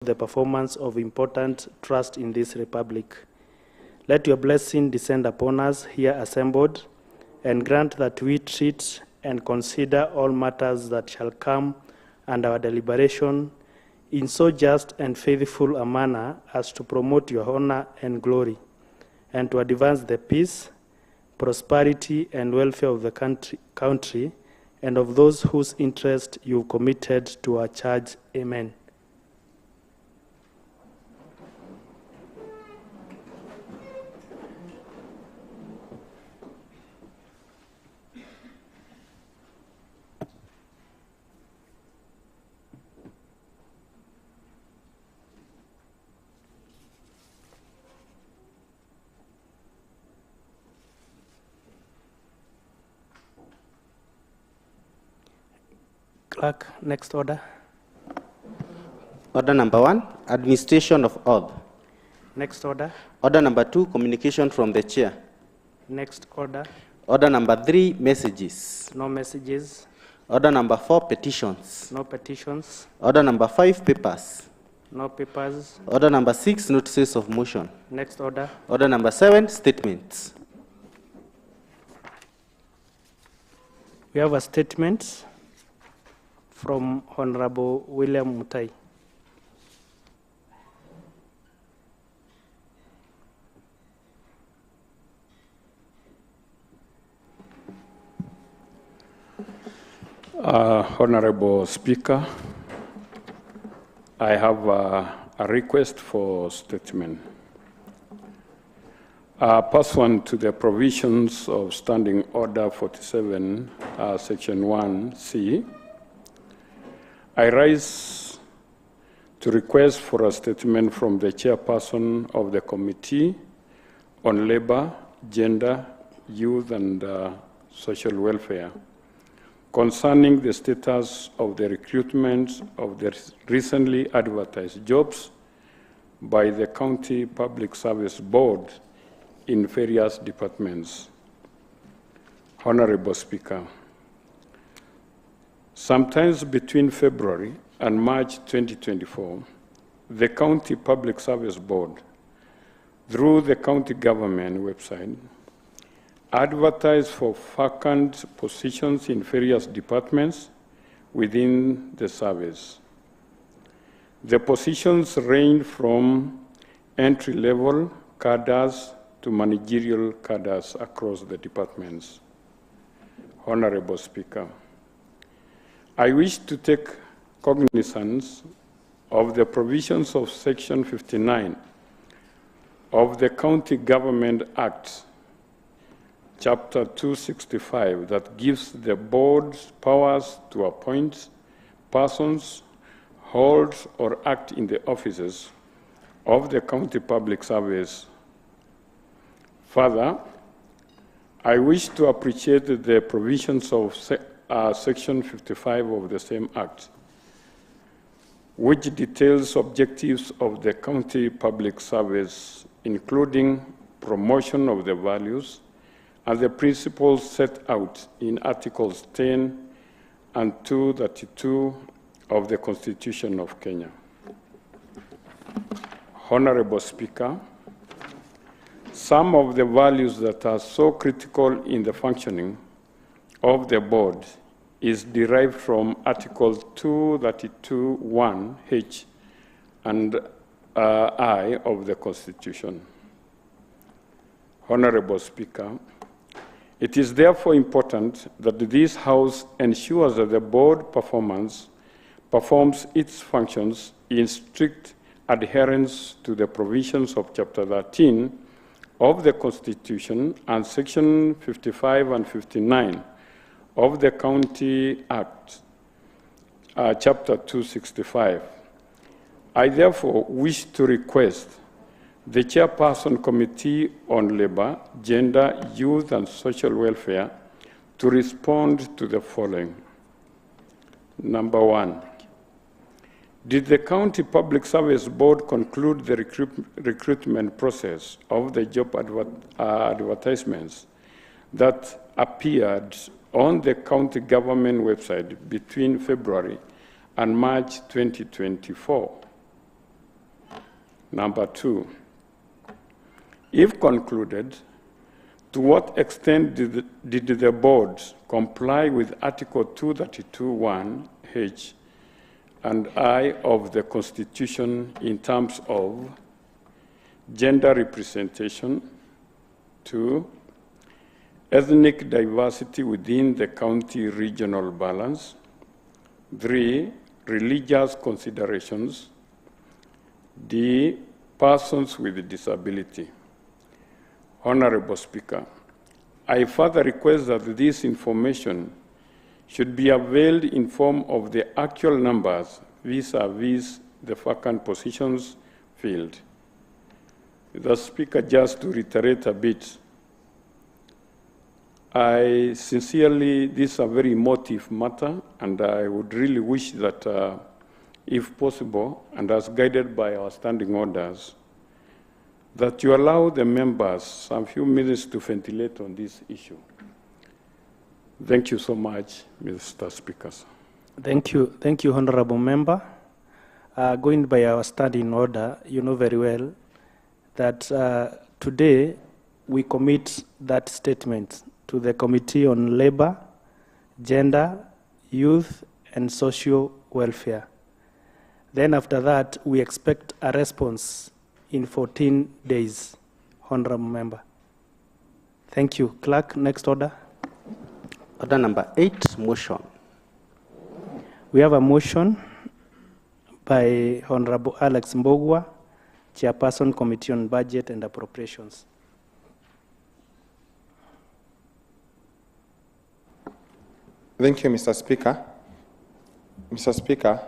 the performance of important trust in this republic. Let your blessing descend upon us here assembled, and grant that we treat and consider all matters that shall come under our deliberation in so just and faithful a manner as to promote your honor and glory, and to advance the peace, prosperity, and welfare of the country and of those whose interest you've committed to our charge. Amen. Clerk, next order. Order number 1, administration of oath. Next order. Order number 2, communication from the chair. Next order. Order number 3, messages. No messages. Order number 4, petitions. No petitions. Order number 5, papers. No papers. Order number 6, notices of motion. Next order. Order number 7, statements. We have a statement from Honorable William Mutai. Honorable Speaker, I have a request for statement. Pursuant to the provisions of Standing Order 47, Section 1C, I rise to request for a statement from the chairperson of the Committee on Labor, Gender, Youth, and Social Welfare concerning the status of the recruitment of the recently advertised jobs by the County Public Service Board in various departments. Honorable Speaker, sometimes between February and March 2024, the County Public Service Board, through the county government website, advertised for vacant positions in various departments within the service. The positions range from entry-level cadres to managerial cadres across the departments. Honorable Speaker, I wish to take cognizance of the provisions of Section 59 of the County Government Act, Chapter 265, that gives the board powers to appoint persons, hold or act in the offices of the County Public Service. Further, I wish to appreciate the provisions of Section 55 of the same Act, which details objectives of the County Public Service, including promotion of the values and the principles set out in Articles 10 and 232 of the Constitution of Kenya. Honorable Speaker, some of the values that are so critical in the functioning of the board is derived from Article 232(1)(h) and I of the Constitution. Honorable Speaker, it is therefore important that this House ensures that the board performs its functions in strict adherence to the provisions of Chapter 13 of the Constitution and Section 55 and 59 of the County Act, Chapter 265. I therefore wish to request the Chairperson Committee on Labor, Gender, Youth, and Social Welfare to respond to the following. Number 1, did the County Public Service Board conclude the recruitment process of the job advertisements that appeared on the county government website between February and March 2024? Number 2, if concluded, to what extent did the board comply with Article 232(1)(h) and I of the Constitution in terms of gender representation, 2, ethnic diversity within the county regional balance, 3, religious considerations, D, persons with disability. Honorable Speaker, I further request that this information should be availed in form of the actual numbers vis-a-vis the vacant positions filled. The Speaker, just to reiterate a bit, I sincerely, this is a very emotive matter, and I would really wish that, if possible, and as guided by our standing orders, that you allow the members some few minutes to ventilate on this issue. Thank you so much, Mr. Speaker. Thank you, Honorable Member. Going by our standing order, you know very well that today we commit that statement to the Committee on Labor, Gender, Youth, and Social Welfare. Then after that, we expect a response in 14 days, Honorable Member. Thank you. Clerk, next order. Order number 8, motion. We have a motion by Honorable Alex Mbogwa, Chairperson, Committee on Budget and Appropriations. Thank you, Mr. Speaker. Mr. Speaker,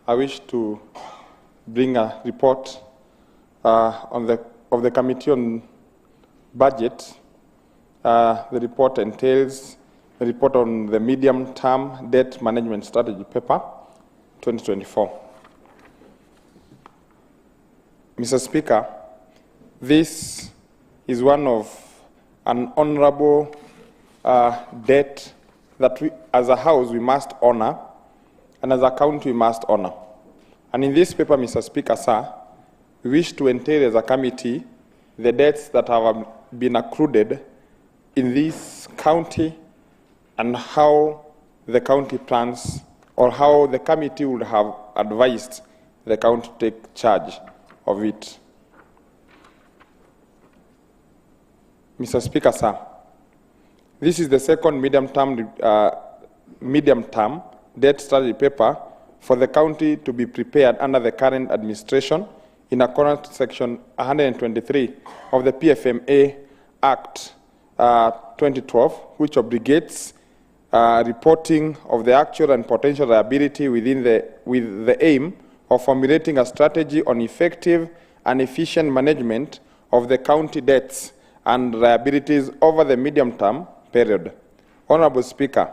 I wish to bring a report of the Committee on Budget. The report entails a report on the medium-term debt management strategy paper 2024. Mr. Speaker, this is one of an honorable debt that we, as a House, we must honor, and as a county, we must honor. And in this paper, Mr. Speaker, sir, we wish to entail as a committee the debts that have been accrued in this county and how the county plans, or how the committee would have advised the county to take charge of it. Mr. Speaker, sir, this is the second medium-term debt strategy paper for the county to be prepared under the current administration in accordance to Section 123 of the PFMA Act 2012, which obligates reporting of the actual and potential liability with the aim of formulating a strategy on effective and efficient management of the county debts and liabilities over the medium-term period. Honorable Speaker,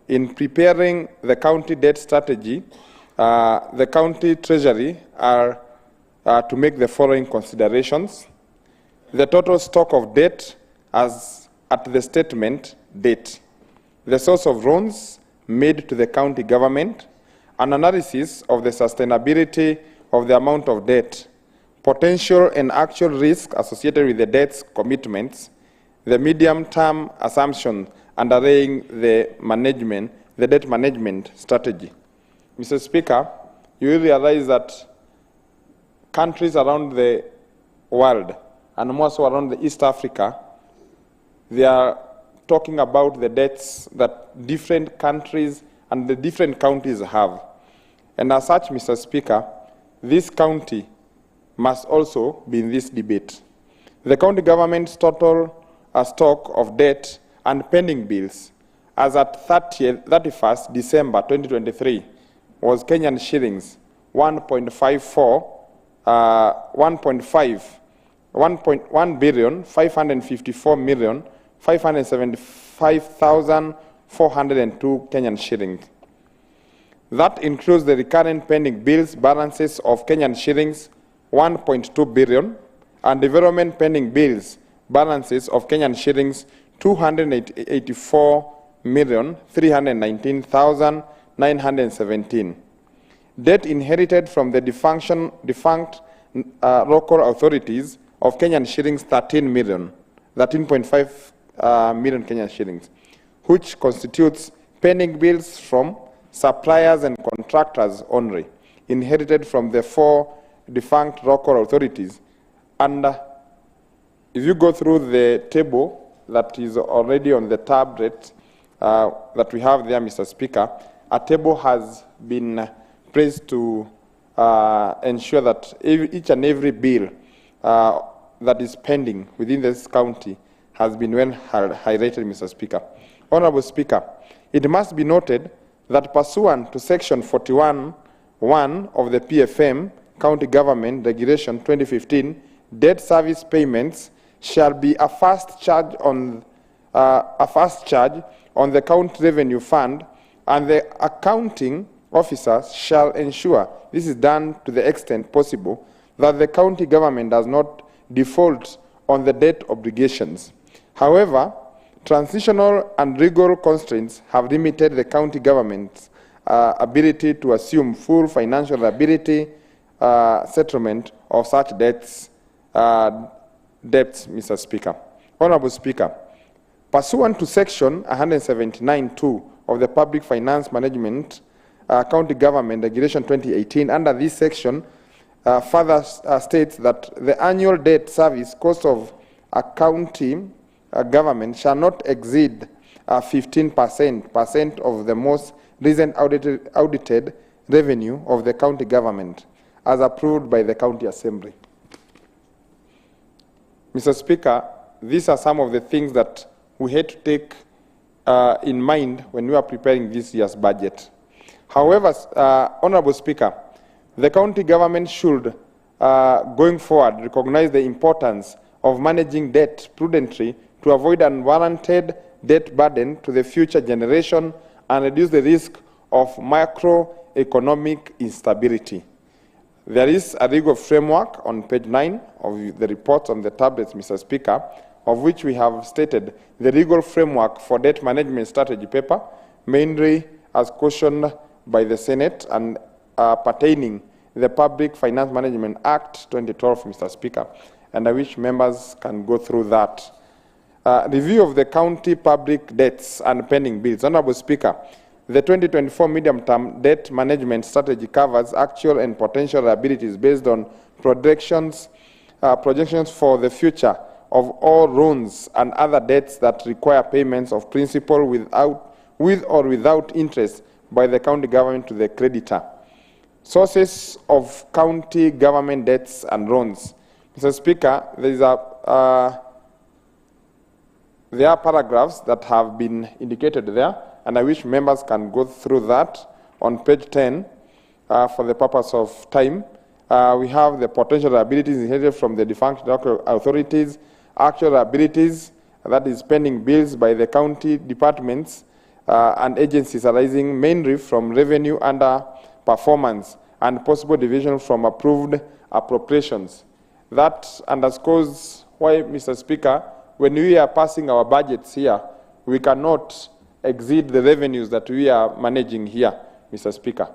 in preparing the county debt strategy, the county treasury are to make the following considerations. The total stock of debt as at the statement date, the source of loans made to the county government, an analysis of the sustainability of the amount of debt, potential and actual risk associated with the debt's commitments, the medium-term assumption underlying the debt management strategy. Mr. Speaker, you will realize that countries around the world, and more so around the East Africa, they are talking about the debts that different countries and the different counties have. And as such, Mr. Speaker, this county must also be in this debate. The county government's total stock of debt and pending bills as at 31st December 2023 was Kenyan shillings 1.574,554,575,402 Kenyan shillings. That includes the recurrent pending bills balances of Kenyan shillings 1.2 billion and development pending bills balances of Kenyan shillings 284,319,917. Debt inherited from the defunct local authorities of Kenyan shillings 13.5 million Kenyan shillings, which constitutes pending bills from suppliers and contractors only, inherited from the 4 defunct local authorities. And if you go through the table that is already on the tablet that we have there, Mr. Speaker, a table has been placed to ensure that each and every bill that is pending within this county has been well highlighted, Mr. Speaker. Honorable Speaker, it must be noted that pursuant to Section 41(1) of the PFM County Government Regulation 2015, debt service payments shall be a fast charge on the county revenue fund, and the accounting officers shall ensure, this is done to the extent possible, that the county government does not default on the debt obligations. However, transitional and legal constraints have limited the county government's ability to assume full financial liability settlement of such debts, Mr. Speaker. Honorable Speaker, pursuant to Section 179(2) of the Public Finance Management County Government Regulation 2018, under this section further states that the annual debt service cost of a county government shall not exceed 15% of the most recent audited revenue of the county government, as approved by the County Assembly. Mr. Speaker, these are some of the things that we had to take in mind when we are preparing this year's budget. However, Honorable Speaker, the county government should, going forward, recognize the importance of managing debt prudently to avoid unwarranted debt burden to the future generation and reduce the risk of macroeconomic instability. There is a legal framework on page 9 of the report on the tablets, Mr. Speaker, of which we have stated the legal framework for debt management strategy paper, mainly as cautioned by the Senate and pertaining the Public Finance Management Act 2012, Mr. Speaker, and I wish members can go through that. Review of the county public debts and pending bills. Honorable Speaker, the 2024 medium-term debt management strategy covers actual and potential liabilities based on projections for the future of all loans and other debts that require payments of principal with or without interest by the county government to the creditor. Sources of county government debts and loans. Mr. Speaker, there are paragraphs that have been indicated there, and I wish members can go through that on page 10 for the purpose of time. We have the potential liabilities inherited from the defunct local authorities, actual liabilities, that is pending bills by the county departments and agencies arising mainly from revenue under performance and possible division from approved appropriations. That underscores why, Mr. Speaker, when we are passing our budgets here, we cannot exceed the revenues that we are managing here, Mr. Speaker.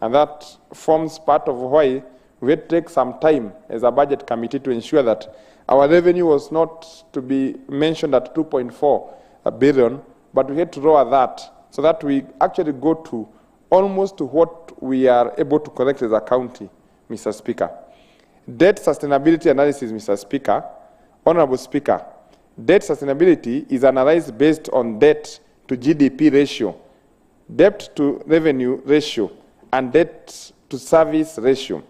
And that forms part of why we had to take some time as a budget committee to ensure that our revenue was not to be mentioned at 2.4 billion, but we had to lower that so that we actually go to almost to what we are able to collect as a county, Mr. Speaker. Debt sustainability analysis, Mr. Speaker. Honorable Speaker, debt sustainability is analyzed based on debt to GDP ratio, debt to revenue ratio, and debt to service ratio.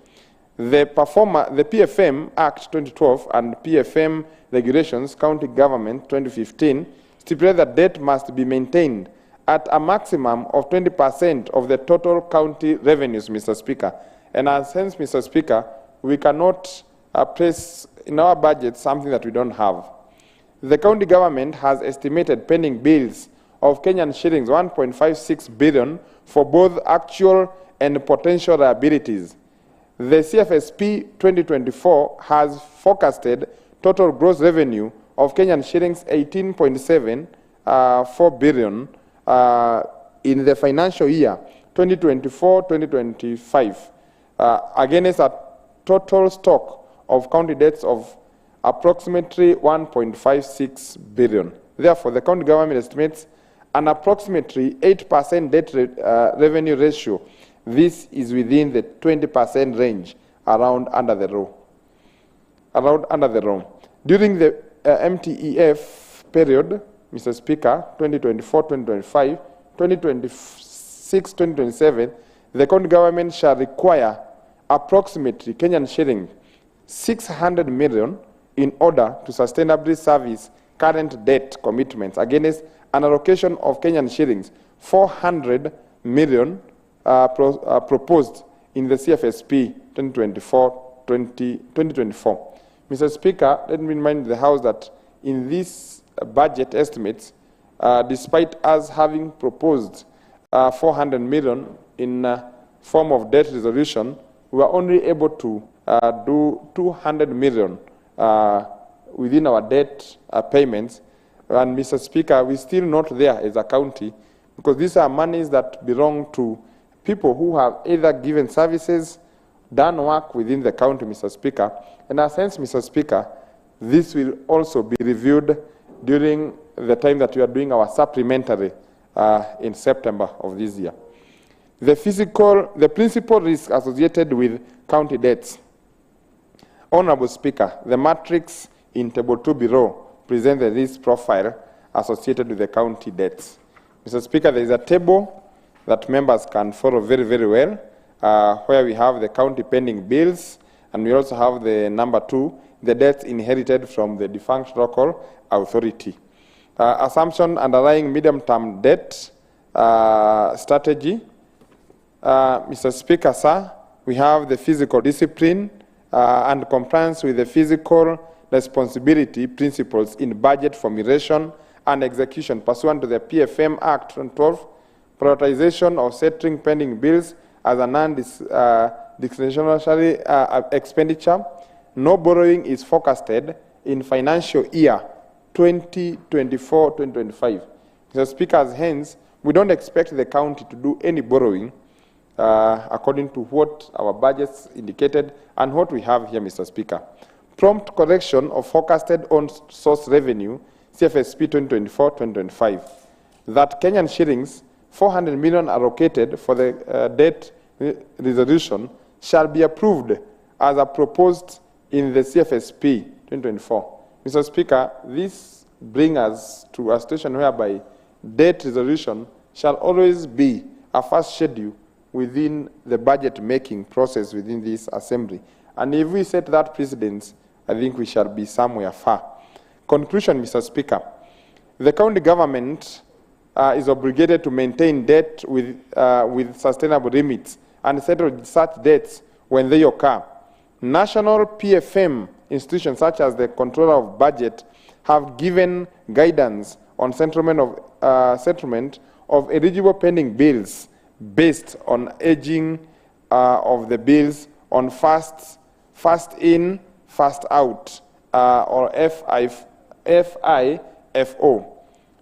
The PFM Act 2012 and PFM Regulations County Government 2015 stipulate that debt must be maintained at a maximum of 20% of the total county revenues, Mr. Speaker. And as hence, Mr. Speaker, we cannot place in our budget something that we don't have. The county government has estimated pending bills of Kenyan shillings 1.56 billion for both actual and potential liabilities. The CFSP 2024 has forecasted total gross revenue of Kenyan shillings 18.74 billion in the financial year 2024-2025, against a total stock of county debts of approximately 1.56 billion. Therefore, the county government estimates an approximately 8% debt revenue ratio. This is within the 20% range around under the law. During the MTEF period, Mr. Speaker, 2024-2025, 2026-2027, the county government shall require approximately Kenyan shilling 600 million in order to sustainably service current debt commitments against an allocation of Kenyan shillings 400 million proposed in the CFSP 2024. Mr. Speaker, let me remind the House that in these budget estimates, despite us having proposed 400 million in form of debt resolution, we were only able to do 200 million within our debt payments. And Mr. Speaker, we're still not there as a county because these are monies that belong to people who have either given services, done work within the county, Mr. Speaker. In a sense, Mr. Speaker, this will also be reviewed during the time that we are doing our supplementary in September of this year. The principal risk associated with county debts. Honorable Speaker, the matrix in Table 2 below presents the risk profile associated with the county debts. Mr. Speaker, there is a table that members can follow very, very well, where we have the county pending bills, and we also have the number 2, the debts inherited from the defunct local authority. Assumption underlying medium-term debt strategy. Mr. Speaker, sir, we have the fiscal discipline and compliance with the fiscal responsibility principles in budget formulation and execution pursuant to the PFM Act 2012, prioritization of settling pending bills as a non-discretionary expenditure. No borrowing is forecasted in financial year 2024-2025. Mr. Speaker, hence, we don't expect the county to do any borrowing according to what our budgets indicated and what we have here, Mr. Speaker. Prompt correction of forecasted on-source revenue, CFSP 2024-2025, that Kenyan shillings 400 million allocated for the debt resolution shall be approved as proposed in the CFSP 2024. Mr. Speaker, this brings us to a situation whereby debt resolution shall always be a first schedule within the budget-making process within this assembly. And if we set that precedence, I think we shall be somewhere far. Conclusion, Mr. Speaker. The county government is obligated to maintain debt with sustainable limits and settle such debts when they occur. National PFM institutions such as the Controller of Budget have given guidance on settlement of eligible pending bills based on aging of the bills on first in, first out, or FIFO.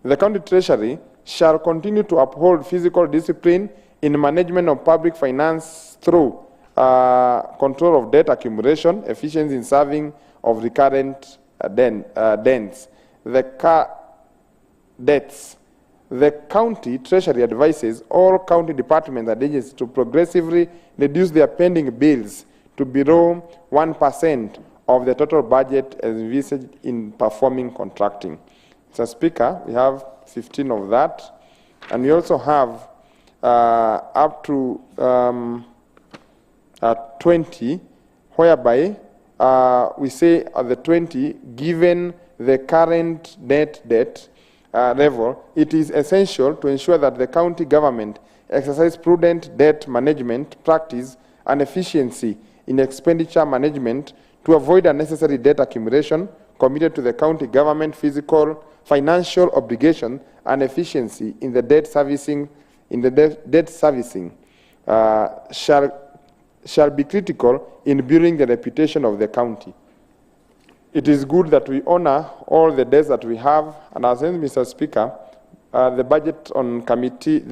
The county treasury shall continue to uphold fiscal discipline in management of public finance through control of debt accumulation, efficiency in serving of recurrent debts. The county treasury advises all county departments and agencies to progressively reduce their pending bills to below 1% of the total budget as envisaged in performing contracting. Mr. Speaker, we have 15 of that, and we also have up to 20, whereby we say at the 20, given the current net debt level, it is essential to ensure that the county government exercise prudent debt management practice and efficiency in expenditure management to avoid unnecessary debt accumulation, committed to the county government fiscal, financial obligation, and efficiency in the debt servicing. Shall be critical in building the reputation of the county. It is good that we honor all the debts that we have, and as Mr. Speaker, the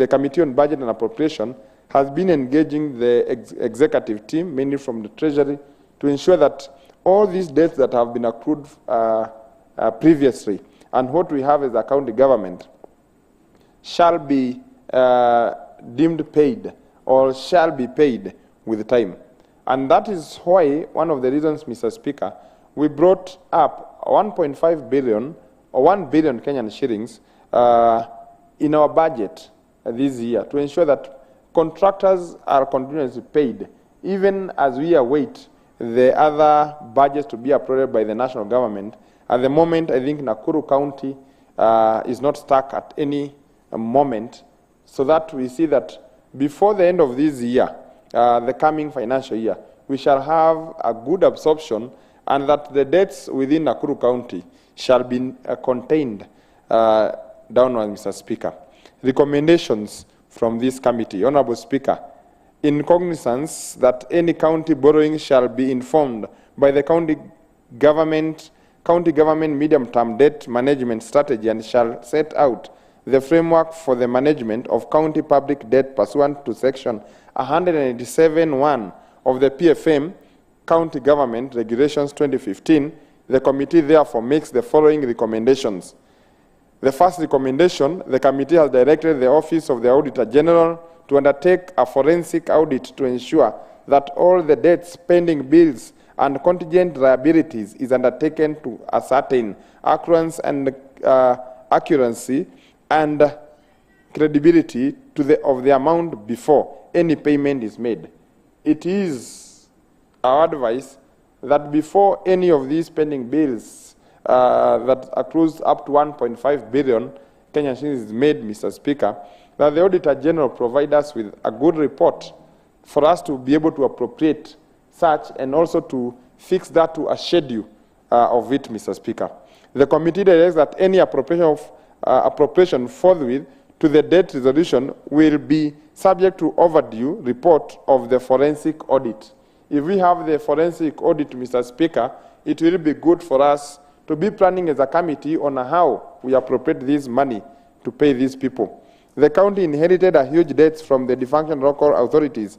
Committee on Budget and Appropriation has been engaging the executive team, mainly from the Treasury, to ensure that all these debts that have been accrued previously and what we have as a county government shall be deemed paid or shall be paid with time. And that is why one of the reasons, Mr. Speaker, we brought up 1.5 billion or 1 billion Kenyan shillings in our budget this year to ensure that contractors are continuously paid, even as we await the other budgets to be approved by the national government. At the moment, I think Nakuru County is not stuck at any moment, so that we see that before the end of this year, the coming financial year, we shall have a good absorption, and that the debts within Nakuru County shall be contained downward, Mr. Speaker. Recommendations from this committee. Honorable Speaker, in cognizance that any county borrowing shall be informed by the county government medium-term debt management strategy and shall set out the framework for the management of county public debt pursuant to section 187(1) of the PFM County Government Regulations 2015, the committee therefore makes the following recommendations. The first recommendation, the committee has directed the Office of the Auditor General to undertake a forensic audit to ensure that all the debts, pending bills, and contingent liabilities is undertaken to ascertain accuracy and accuracy and credibility of the amount before any payment is made. It is our advice that before any of these pending bills that accrues up to 1.5 billion Kenyan shillings is made, Mr. Speaker, that the Auditor General provide us with a good report for us to be able to appropriate such and also to fix that to a schedule of it, Mr. Speaker. The committee directs that any appropriation forthwith to the debt resolution will be subject to overdue report of the forensic audit. If we have the forensic audit, Mr. Speaker, it will be good for us to be planning as a committee on how we appropriate this money to pay these people. The county inherited a huge debts from the defunct local authorities,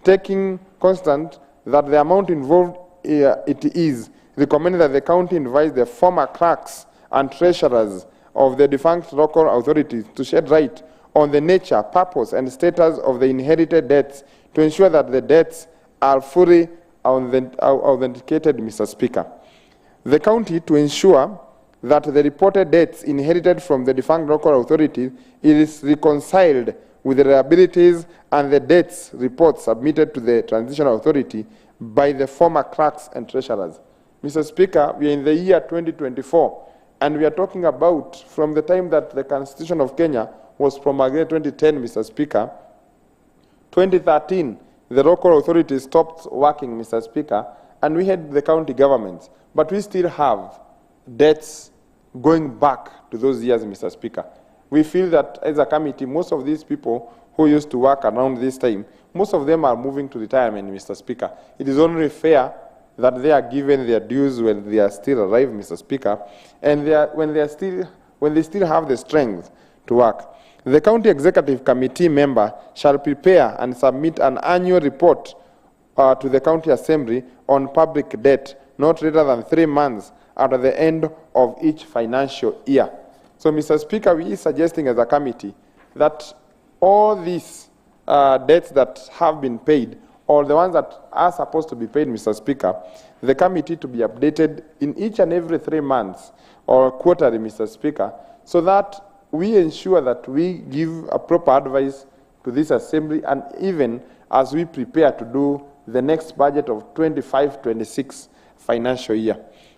taking constant that the amount involved it is recommended that the county advise the former clerks and treasurers of the defunct local authorities to shed light on the nature, purpose, and status of the inherited debts to ensure that the debts are fully authenticated, Mr. Speaker. The county, to ensure that the reported debts inherited from the defunct local authority is reconciled with the liabilities and the debts reports submitted to the transitional authority by the former clerks and treasurers. Mr. Speaker, we are in the year 2024, and we are talking about from the time that the Constitution of Kenya was promulgated 2010, Mr. Speaker. 2013, the local authorities stopped working, Mr. Speaker, and we had the county governments, but we still have debts going back to those years, Mr. Speaker. We feel that as a committee, most of these people who used to work around this time, most of them are moving to retirement, Mr. Speaker. It is only fair that they are given their dues when they are still alive, Mr. Speaker, and when they still have the strength to work. The County Executive Committee member shall prepare and submit an annual report to the County Assembly on public debt, not later than 3 months after the end of each financial year. So, Mr. Speaker, we are suggesting as a committee that all these debts that have been paid, or the ones that are supposed to be paid, Mr. Speaker, the committee to be updated in each and every 3 months or quarterly, Mr. Speaker, so that we ensure that we give a proper advice to this assembly, and even as we prepare to do the next budget of 25-26 financial year.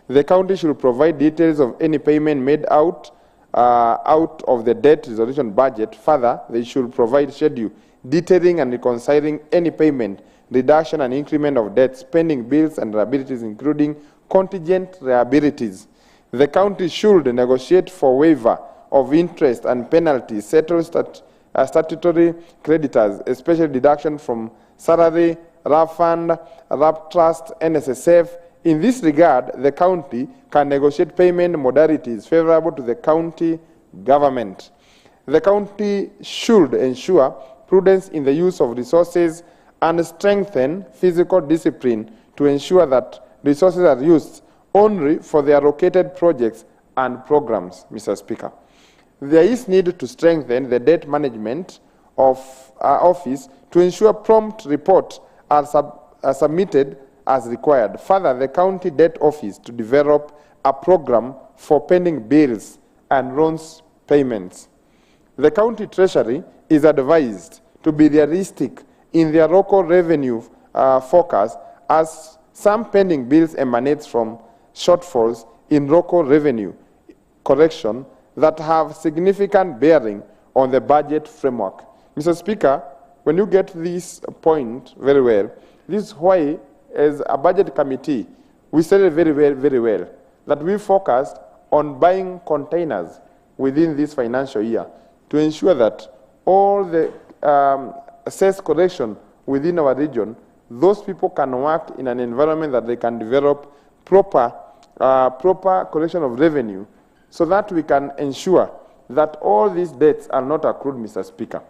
The county should provide details of any payment made out of the debt resolution budget. Further, they should provide schedule detailing and reconciling any payment, reduction and increment of debts, pending bills and liabilities, including contingent liabilities. The county should negotiate for waiver of interest and penalties, settle statutory creditors, especially deduction from salary, RAF fund, RAP trust, NSSF. In this regard, the county can negotiate payment modalities favorable to the county government. The county should ensure prudence in the use of resources and strengthen physical discipline to ensure that resources are used only for the allocated projects and programs, Mr. Speaker. There is need to strengthen the debt management of our office to ensure prompt reports are submitted as required. Further, the county debt office to develop a program for pending bills and loans payments. The county treasury is advised to be realistic in their local revenue forecast, as some pending bills emanate from shortfalls in local revenue collection that have significant bearing on the budget framework. Mr. Speaker, when you get this point very well, this is why, as a budget committee, we studied very well, that we focused on buying containers within this financial year to ensure that all the cess collection within our region, those people can work in an environment that they can develop proper collection of revenue, so that we can ensure that all these debts are not accrued, Mr. Speaker.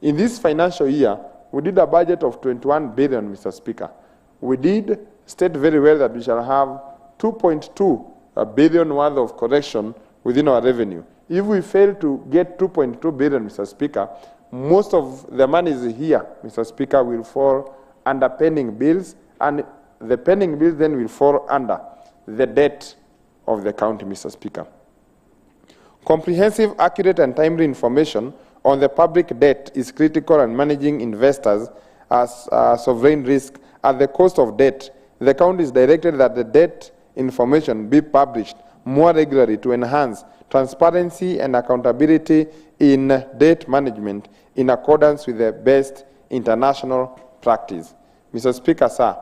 In this financial year, we did a budget of 21 billion, Mr. Speaker. We did state very well that we shall have 2.2 billion worth of collection within our revenue. If we fail to get 2.2 billion, Mr. Speaker, most of the money is here, Mr. Speaker, will fall under pending bills, and the pending bills then will fall under the debt of the county, Mr. Speaker. Comprehensive, accurate, and timely information on the public debt is critical in managing investors as sovereign risk at the cost of debt. The county is directed that the debt information be published more regularly to enhance transparency and accountability in debt management in accordance with the best international practice. Mr. Speaker, sir,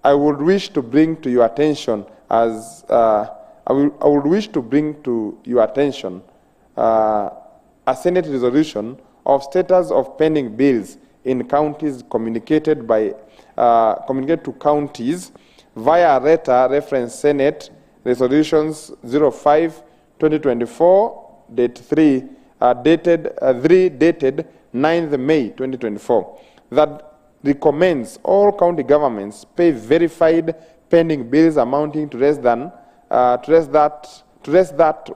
I would wish to bring to your attention I would wish to bring to your attention a Senate resolution of status of pending bills in counties communicated to counties via letter reference Senate resolutions 05/2024 date 3 dated 9th May 2024 that recommends all county governments pay verified pending bills amounting to less that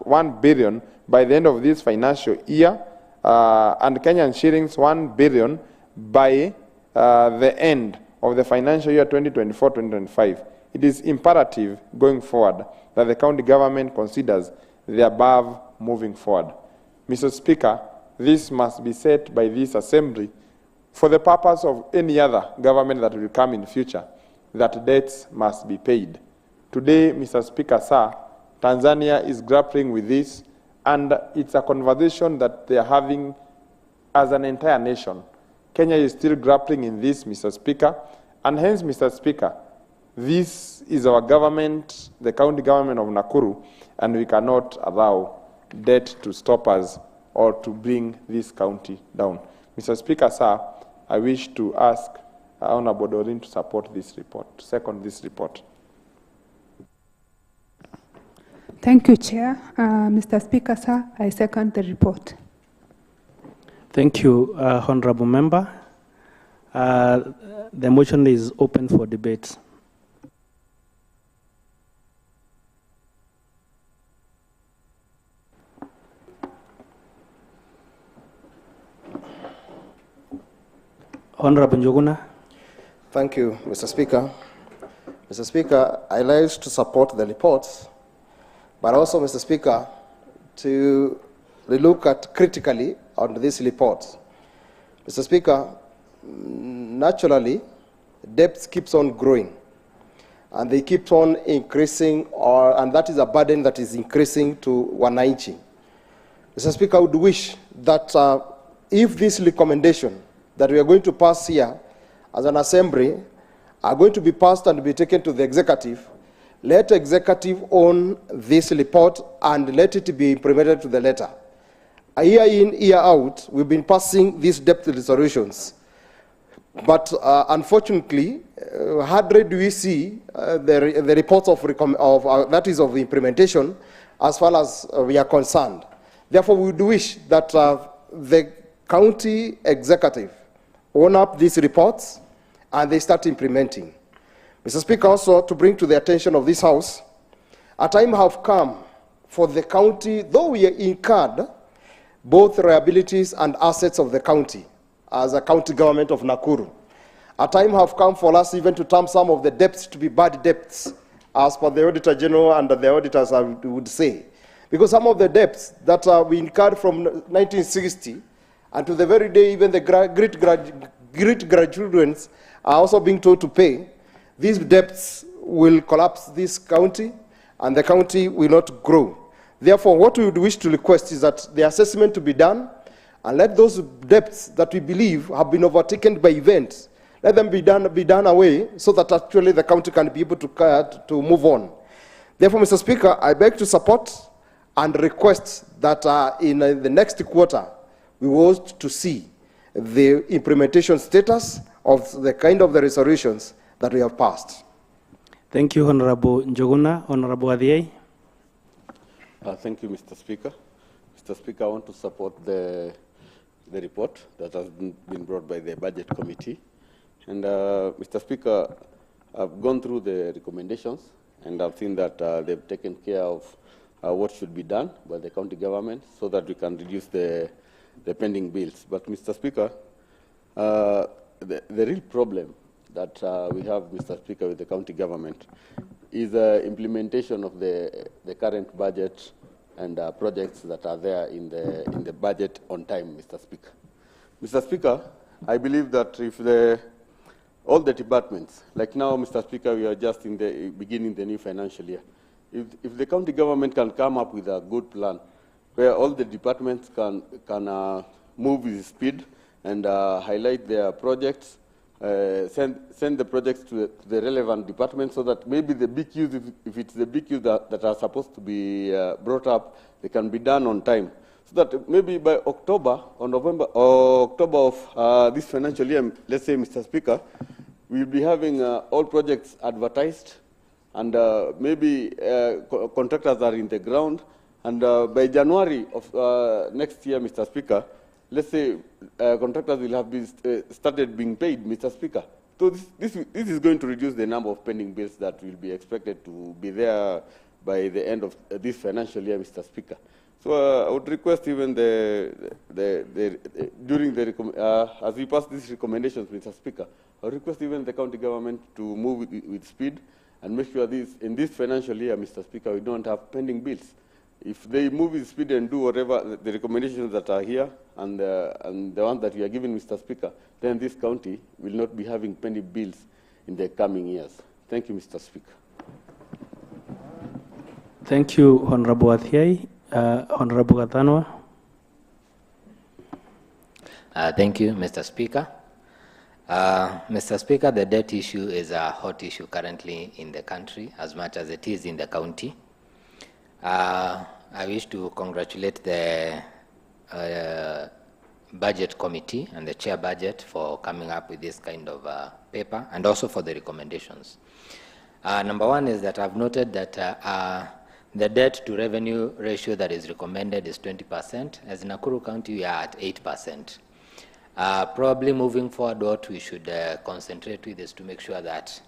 1 billion by the end of this financial year, and Kenyan shillings 1 billion by the end of the financial year 2024-2025. It is imperative going forward that the county government considers the above moving forward. Mr. Speaker, this must be set by this assembly for the purpose of any other government that will come in the future, that debts must be paid. Today, Mr. Speaker, sir, Tanzania is grappling with this, and it's a conversation that they are having as an entire nation. Kenya is still grappling in this, Mr. Speaker, and hence, Mr. Speaker, this is our government, the county government of Nakuru, and we cannot allow debt to stop us or to bring this county down. Mr. Speaker, sir, I wish to ask Honorable Doreen to support this report, to second this report. Thank you, Chair. Mr. Speaker, sir, I second the report. Thank you, Honorable Member. The motion is open for debate. Honorable Njuguna. Thank you, Mr. Speaker. Mr. Speaker, I like to support the reports, but also, Mr. Speaker, to look at critically on these reports. Mr. Speaker, naturally, debt keeps on growing, and they keep on increasing, and that is a burden that is increasing to wananchi. Mr. Speaker, I would wish that if this recommendation that we are going to pass here as an assembly are going to be passed and be taken to the executive, let the executive own this report and let it be implemented to the letter. A year in, year out, we've been passing these debt resolutions. But unfortunately, hardly do we see the reports of that is of the implementation as far as we are concerned. Therefore, we would wish that the county executive own up these reports and they start implementing. Mr. Speaker, also to bring to the attention of this House, a time have come for the county, though we incurred both liabilities and assets of the county as a county government of Nakuru. A time have come for us even to term some of the debts to be bad debts, as per the Auditor General and the auditors would say. Because some of the debts that we incurred from 1960 and to the very day even the great grandchildren are also being told to pay, these debts will collapse this county and the county will not grow. Therefore, what we would wish to request is that the assessment to be done and let those debts that we believe have been overtaken by events, let them be done away so that actually the county can be able to move on. Therefore, Mr. Speaker, I beg to support and request that in the next quarter, we want to see the implementation status of the kind of the resolutions that we have passed. Thank you, Honorable Njuguna. Honorable Adhiei. Thank you, Mr. Speaker. Mr. Speaker, I want to support the report that has been brought by the Budget Committee. And Mr. Speaker, I've gone through the recommendations and I've seen that they've taken care of what should be done by the county government so that we can reduce the pending bills. But Mr. Speaker, the real problem that we have, Mr. Speaker, with the county government is the implementation of the current budget and projects that are there in the budget on time, Mr. Speaker. Mr. Speaker, I believe that if all the departments, like now, Mr. Speaker, we are just in the beginning the new financial year. If the county government can come up with a good plan where all the departments can move with speed and highlight their projects, send the projects to the relevant departments so that maybe the big queues, if it's the big queues that are supposed to be brought up, they can be done on time. So that maybe by October or November or October of this financial year, let's say, Mr. Speaker, we'll be having all projects advertised and maybe contractors are in the ground. And by January of next year, Mr. Speaker, let's say contractors will have been started being paid, Mr. Speaker. So this is going to reduce the number of pending bills that will be expected to be there by the end of this financial year, Mr. Speaker. So I would request even during as we pass these recommendations, Mr. Speaker, I would request even the county government to move with speed and make sure in this financial year, Mr. Speaker, we don't have pending bills. If they move with speed and do whatever the recommendations that are here and the ones that we are giving, Mr. Speaker, then this county will not be having pending bills in the coming years. Thank you, Mr. Speaker. Thank you, Honorable Adhiei. Honorable Gathanwa. Thank you, Mr. Speaker. Mr. Speaker, the debt issue is a hot issue currently in the country as much as it is in the county. I wish to congratulate the Budget Committee and the Chair Budget for coming up with this kind of paper and also for the recommendations. Number one is that I've noted that the debt to revenue ratio that is recommended is 20%. As in Nakuru County, we are at 8%. Probably moving forward, what we should concentrate with is to make sure that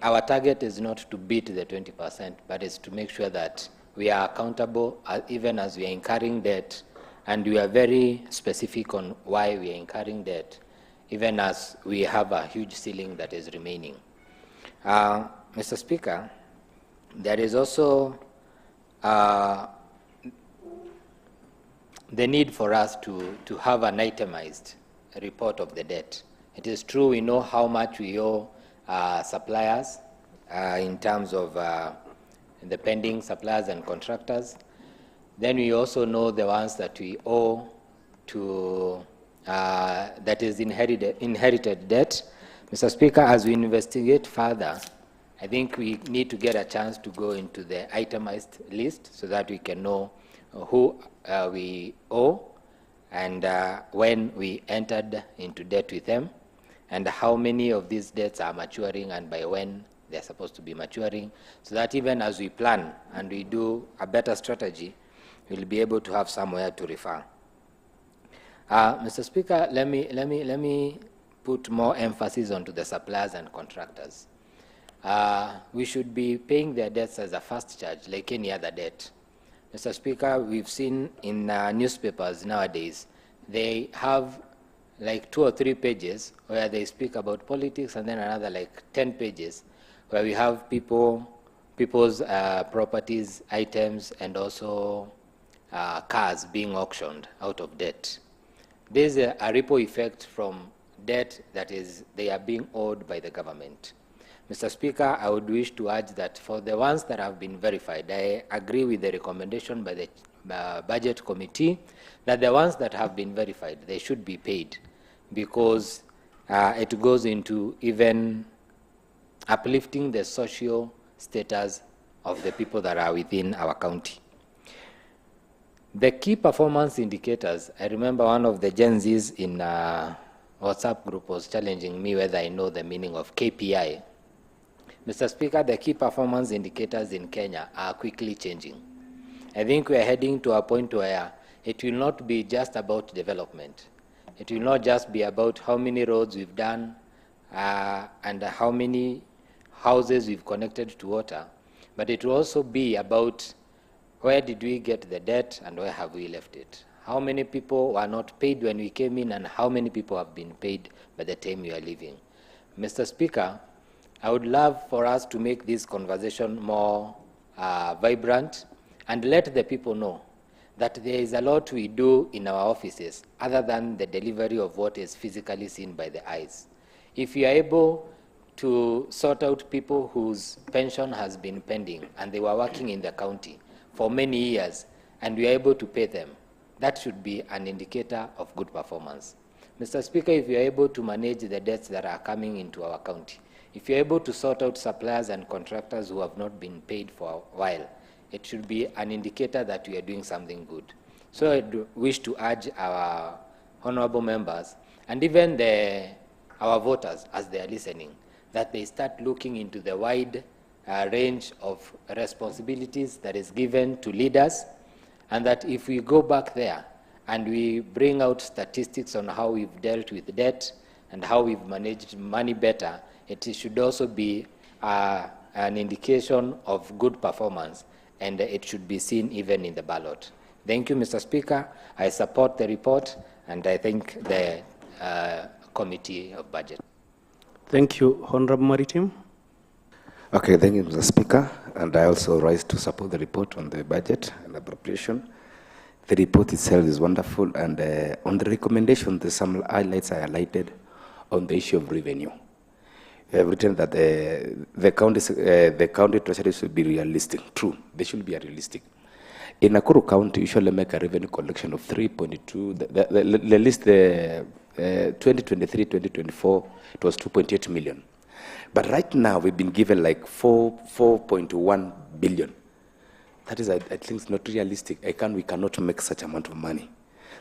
our target is not to beat the 20%, but it's to make sure that we are accountable even as we are incurring debt, and we are very specific on why we are incurring debt, even as we have a huge ceiling that is remaining. Mr. Speaker, there is also the need for us to have an itemized report of the debt. It is true we know how much we owe suppliers in terms of the pending suppliers and contractors. Then we also know the ones that we owe to that is inherited debt. Mr. Speaker, as we investigate further, I think we need to get a chance to go into the itemized list so that we can know who we owe and when we entered into debt with them and how many of these debts are maturing and by when they're supposed to be maturing, so that even as we plan and we do a better strategy, we'll be able to have somewhere to refer. Mr. Speaker, let me put more emphasis onto the suppliers and contractors. we should be paying their debts as a first charge, like any other debt. Mr. Speaker, we've seen in newspapers nowadays, they have like 2 or 3 pages where they speak about politics, and then another like 10 pages where we have people's properties, items, and also cars being auctioned out of debt. There's a ripple effect from debt that is they are being owed by the government. Mr. Speaker, I would wish to urge that for the ones that have been verified, I agree with the recommendation by the Budget Committee that the ones that have been verified, they should be paid, because it goes into even uplifting the social status of the people that are within our county. The key performance indicators, I remember one of the Gen Zs in WhatsApp group was challenging me whether I know the meaning of KPI. Mr. Speaker, the key performance indicators in Kenya are quickly changing. I think we are heading to a point where it will not be just about development. It will not just be about how many roads we've done and how many houses we've connected to water, but it will also be about where did we get the debt and where have we left it? How many people were not paid when we came in and how many people have been paid by the time we are leaving? Mr. Speaker, I would love for us to make this conversation more vibrant and let the people know that there is a lot we do in our offices other than the delivery of what is physically seen by the eyes. If you are able to sort out people whose pension has been pending and they were working in the county for many years and we are able to pay them, that should be an indicator of good performance. Mr. Speaker, if you are able to manage the debts that are coming into our county, if you're able to sort out suppliers and contractors who have not been paid for a while, it should be an indicator that we are doing something good. So I wish to urge our honorable members and even our voters as they are listening, that they start looking into the wide range of responsibilities that is given to leaders, and that if we go back there and we bring out statistics on how we've dealt with debt and how we've managed money better, it should also be an indication of good performance, and it should be seen even in the ballot. Thank you, Mr. Speaker. I support the report, and I thank the Committee of Budget. Thank you, Honorable Maritim. Okay, thank you, Mr. Speaker, and I also rise to support the report on the budget and appropriation. The report itself is wonderful, and on the recommendation, there's some highlights I highlighted on the issue of revenue. We have written that the county treasury should be realistic. True, they should be realistic. In Nakuru County, we usually make a revenue collection of 3.2. The list, 2023-2024, it was 2.8 million. But right now, we've been given like 4.1 billion. That is, I think, it's not realistic. We cannot make such amount of money.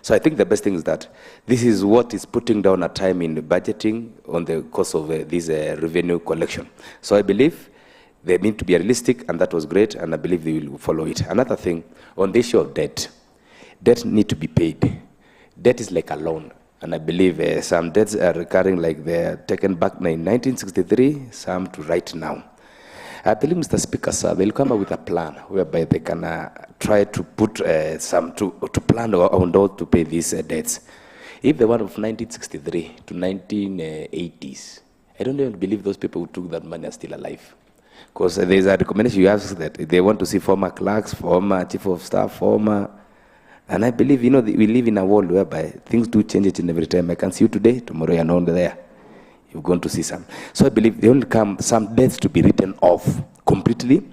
So I think the best thing is that this is what is putting down a time in the budgeting on the course of this revenue collection. So I believe they need to be realistic, and that was great, and I believe they will follow it. Another thing, on the issue of debt need to be paid. Debt is like a loan, and I believe some debts are recurring, like they're taken back in 1963, some to right now. I believe, Mr. Speaker, sir, they'll come up with a plan whereby they can try to put to plan on how to pay these debts. If the one of 1963 to 1980s, I don't even believe those people who took that money are still alive. Because there's a recommendation you ask that they want to see former clerks, former chief of staff, former. And I believe, we live in a world whereby things do change each and every time. I can see you today, tomorrow you're not there. You're going to see some. So I believe they only come some debts to be written off completely.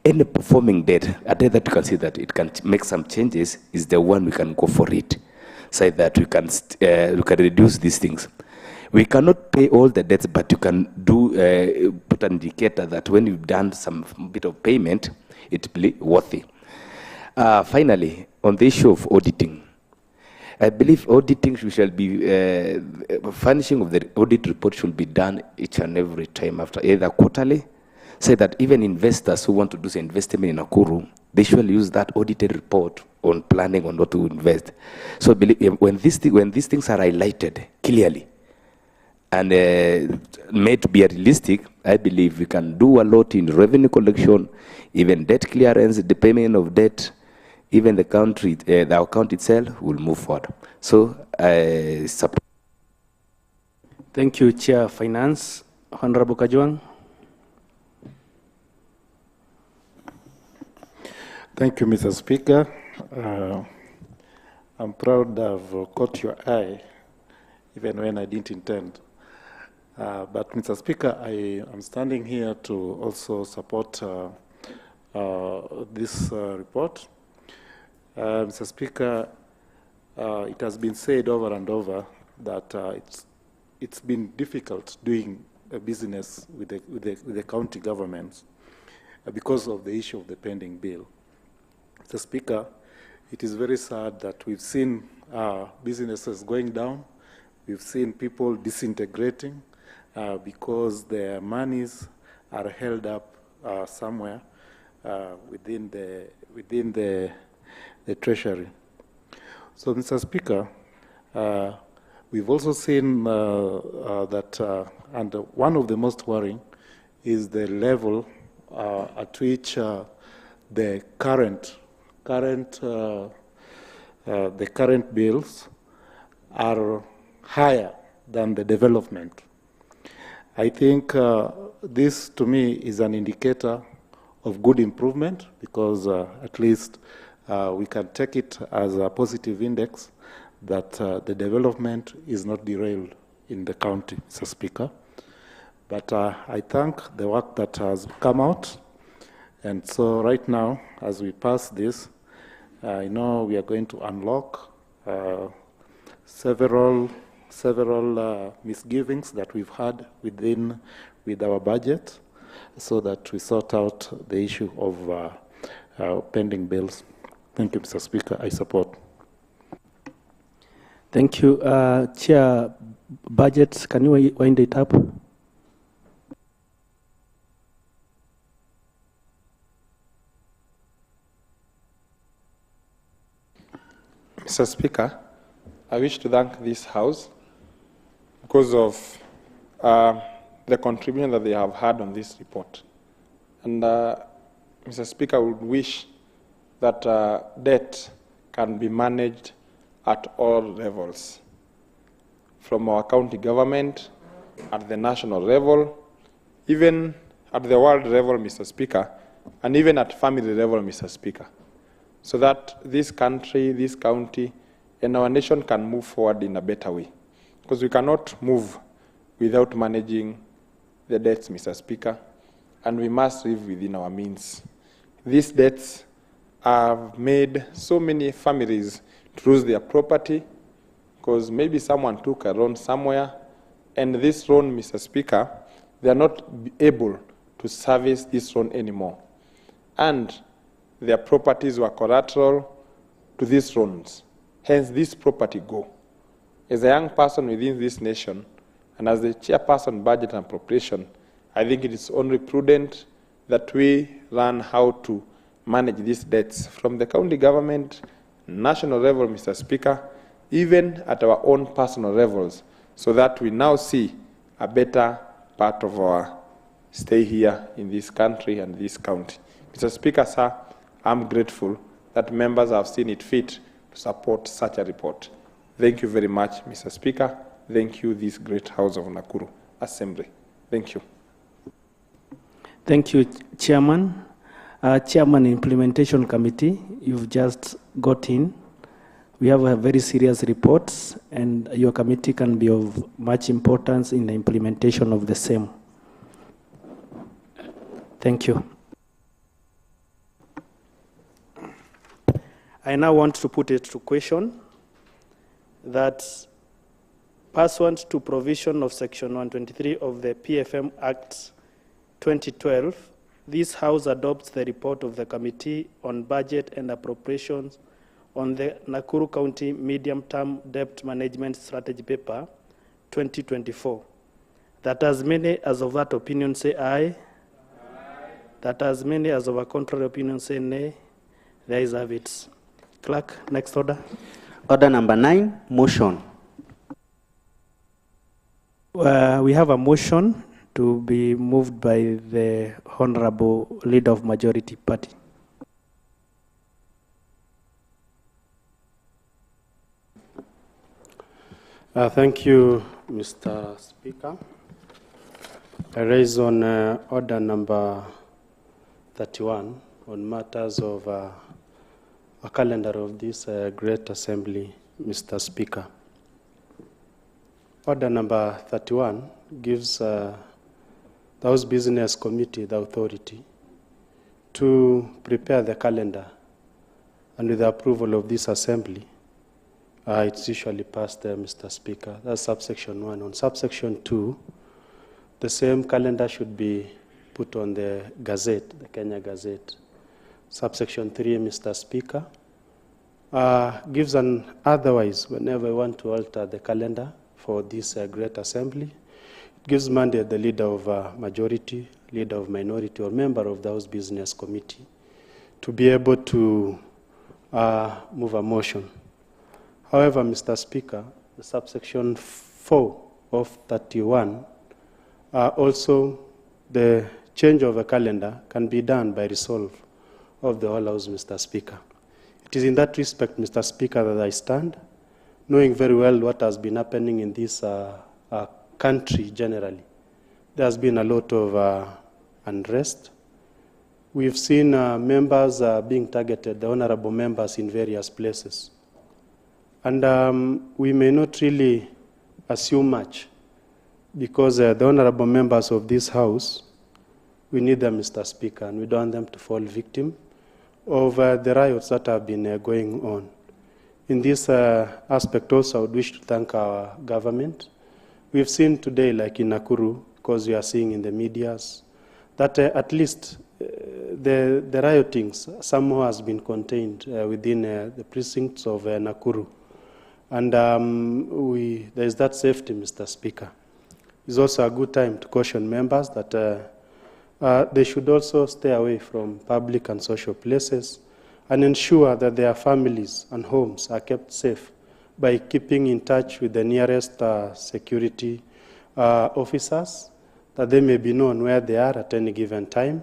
Any performing debt, a debt that you can see that it can make some changes, is the one we can go for it. So that we can reduce these things. We cannot pay all the debts, but you can do put an indicator that when you've done some bit of payment, it will be worthy. Finally, on the issue of auditing, I believe auditing shall be, furnishing of the audit report should be done each and every time after, either quarterly. Say that even investors who want to do some investment in Nakuru, they should use that audited report on planning on what to invest. So I believe when these things are highlighted clearly, And made to be realistic, I believe we can do a lot in revenue collection, even debt clearance, the payment of debt, even the country, the account itself will move forward. So I support. Thank you, Chair Finance. Honorable Kajwang. Thank you, Mr. Speaker. I'm proud I've caught your eye, even when I didn't intend. But, Mr. Speaker, I am standing here to also support this report. Mr. Speaker, it has been said over and over that it's been difficult doing a business with the county governments because of the issue of the pending bill. Mr. Speaker, it is very sad that we've seen businesses going down. We've seen people disintegrating because their monies are held up somewhere within the treasury. So, Mr. Speaker, we've also seen that, and one of the most worrying is the level at which the current bills are higher than the development. I think this, to me, is an indicator of good improvement because at least we can take it as a positive index that the development is not derailed in the county, Mr. Speaker. But I thank the work that has come out. And so right now, as we pass this, I know we are going to unlock several misgivings that we've had with our budget so that we sort out the issue of pending bills. Thank you, Mr. Speaker. I support. Thank you. Chair, budgets, can you wind it up? Mr. Speaker, I wish to thank this House because of the contribution that they have had on this report. And Mr. Speaker, I would wish that debt can be managed at all levels, from our county government, at the national level, even at the world level, Mr. Speaker, and even at family level, Mr. Speaker, so that this country, this county, and our nation can move forward in a better way. Because we cannot move without managing the debts, Mr. Speaker, and we must live within our means. These debts have made so many families to lose their property because maybe someone took a loan somewhere, and this loan, Mr. Speaker, they are not able to service this loan anymore. And their properties were collateral to these loans. Hence, this property go. As a young person within this nation, and as the chairperson budget and appropriation, I think it is only prudent that we learn how to manage these debts from the county government, national level, Mr. Speaker, even at our own personal levels, so that we now see a better part of our stay here in this country and this county. Mr. Speaker, sir, I'm grateful that members have seen it fit to support such a report. Thank you very much, Mr. Speaker. Thank you, this great House of Nakuru Assembly. Thank you. Thank you, Chairman. Chairman, Implementation Committee, you've just got in. We have a very serious report, and your committee can be of much importance in the implementation of the same. Thank you. I now want to put it to question that pursuant to provision of Section 123 of the PFM Act 2012, this House adopts the report of the Committee on Budget and Appropriations on the Nakuru County Medium-Term Debt Management Strategy Paper 2024. That as many as of that opinion say aye. Aye. That as many as of a contrary opinion say nay. There is have it. Clerk, next order. Order number 9, motion. We have a motion to be moved by the Honorable Leader of Majority Party. Thank you, Mr. Speaker. I raise on order number 31 on matters of a calendar of this great assembly, Mr. Speaker. Order number 31 gives the House Business Committee the authority to prepare the calendar, and with the approval of this assembly, it's usually passed there, Mr. Speaker. That's subsection 1. On subsection 2, the same calendar should be put on the Gazette, the Kenya Gazette. Subsection 3, Mr. Speaker, gives an otherwise, whenever we want to alter the calendar for this great assembly, it gives mandate the leader of majority, leader of minority, or member of the House Business Committee to be able to move a motion. However, Mr. Speaker, the subsection 4 of 31, also the change of a calendar can be done by resolve of the whole House, Mr. Speaker. It is in that respect, Mr. Speaker, that I stand, knowing very well what has been happening in this country generally. There has been a lot of unrest. We've seen members being targeted, the honorable members in various places. And we may not really assume much because the honorable members of this House, we need them, Mr. Speaker, and we don't want them to fall victim of the riots that have been going on. In this aspect also, I would wish to thank our government. We've seen today, like in Nakuru, because we are seeing in the medias, that at least the riotings somehow has been contained within the precincts of Nakuru. And there is that safety, Mr. Speaker. It's also a good time to caution members that they should also stay away from public and social places and ensure that their families and homes are kept safe by keeping in touch with the nearest security officers, that they may be known where they are at any given time,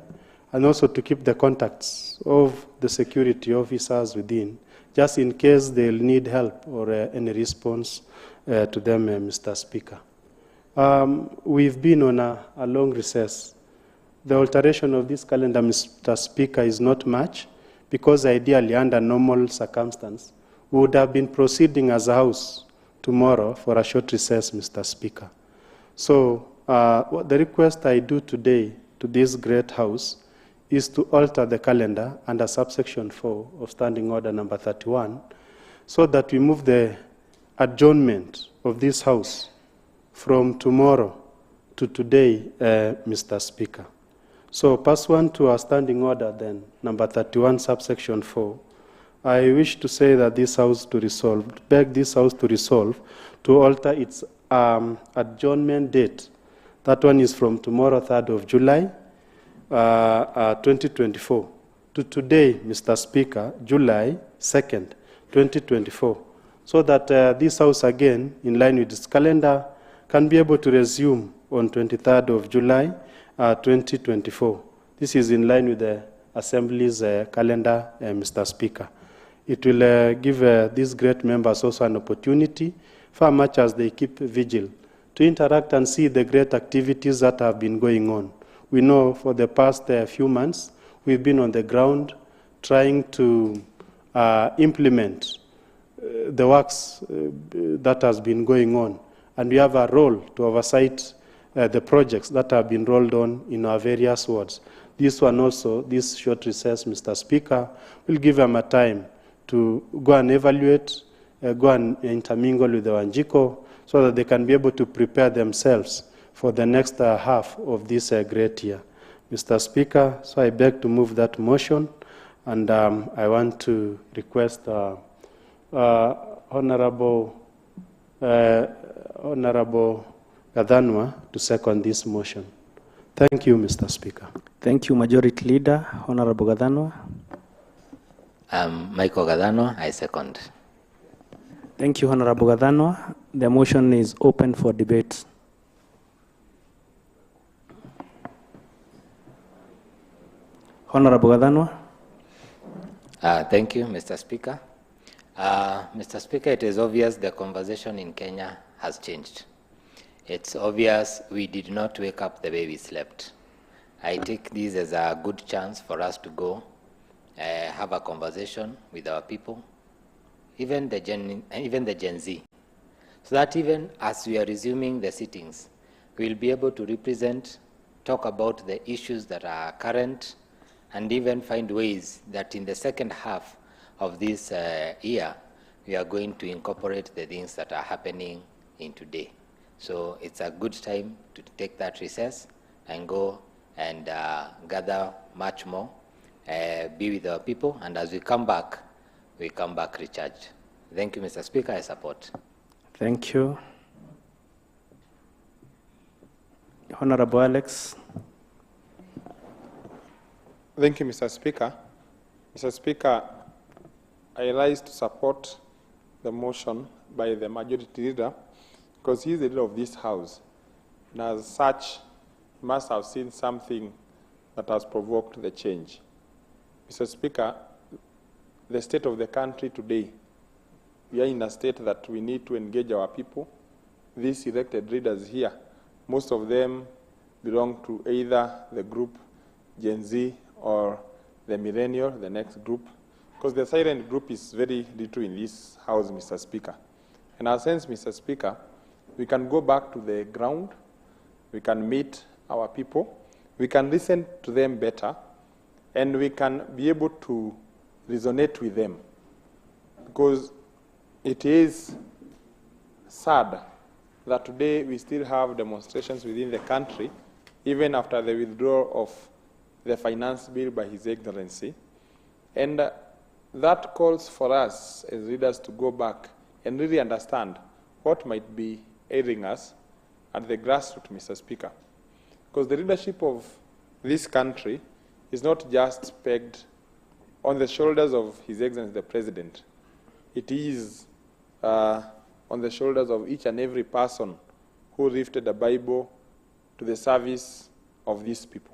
and also to keep the contacts of the security officers within, just in case they'll need help or any response to them, Mr. Speaker. We've been on a long recess. The alteration of this calendar, Mr. Speaker, is not much, because ideally, under normal circumstances, we would have been proceeding as a House tomorrow for a short recess, Mr. Speaker. So the request I do today to this great House is to alter the calendar under subsection 4 of Standing Order number 31, so that we move the adjournment of this House from tomorrow to today, Mr. Speaker. So pursuant to our Standing Order then, number 31, subsection 4, I wish to say that this House to resolve, beg this House to resolve to alter its adjournment date. That one is from tomorrow, 3rd of July, 2024, to today, Mr. Speaker, July 2nd, 2024, so that this House again, in line with its calendar, can be able to resume on 23rd of July, 2024. This is in line with the Assembly's calendar, Mr. Speaker. It will give these great members also an opportunity, far much as they keep vigil, to interact and see the great activities that have been going on. We know for the past few months, we've been on the ground trying to implement the works that has been going on. And we have a role to oversight the projects that have been rolled on in our various wards. This one also, this short recess, Mr. Speaker, will give them a time to go and evaluate, go and intermingle with the Wanjiko, so that they can be able to prepare themselves for the next half of this great year. Mr. Speaker, so I beg to move that motion, and I want to request Honorable Gadhanwa to second this motion. Thank you, Mr. Speaker. Thank you, Majority Leader. Honorable Gadhanwa. Michael Gadhanwa, I second. Thank you, Honorable Gadhanwa. The motion is open for debate. Honorable Gadhanwa. Thank you, Mr. Speaker. Mr. Speaker, it is obvious the conversation in Kenya has changed. It's obvious we did not wake up the way we slept. I take this as a good chance for us to go have a conversation with our people, even the Gen Z, so that even as we are resuming the sittings, we'll be able to represent, talk about the issues that are current, and even find ways that in the second half of this year, we are going to incorporate the things that are happening in today. So it's a good time to take that recess and go and gather much more, be with our people, and as we come back recharged. Thank you, Mr. Speaker. I support. Thank you. Honorable Alex. Thank you, Mr. Speaker. Mr. Speaker, I rise to support the motion by the majority leader because he is the leader of this House. And as such, he must have seen something that has provoked the change. Mr. Speaker, the state of the country today, we are in a state that we need to engage our people. These elected leaders here, most of them belong to either the group Gen Z or the millennial, the next group, because the silent group is very little in this House, Mr. Speaker. In our sense, Mr. Speaker, we can go back to the ground, we can meet our people, we can listen to them better, and we can be able to resonate with them. Because it is sad that today we still have demonstrations within the country, even after the withdrawal of the finance bill by His Excellency. And that calls for us as leaders to go back and really understand what might be ailing us at the grassroots, Mr. Speaker. Because the leadership of this country is not just pegged on the shoulders of His Excellency the President. It is on the shoulders of each and every person who lifted the Bible to the service of these people.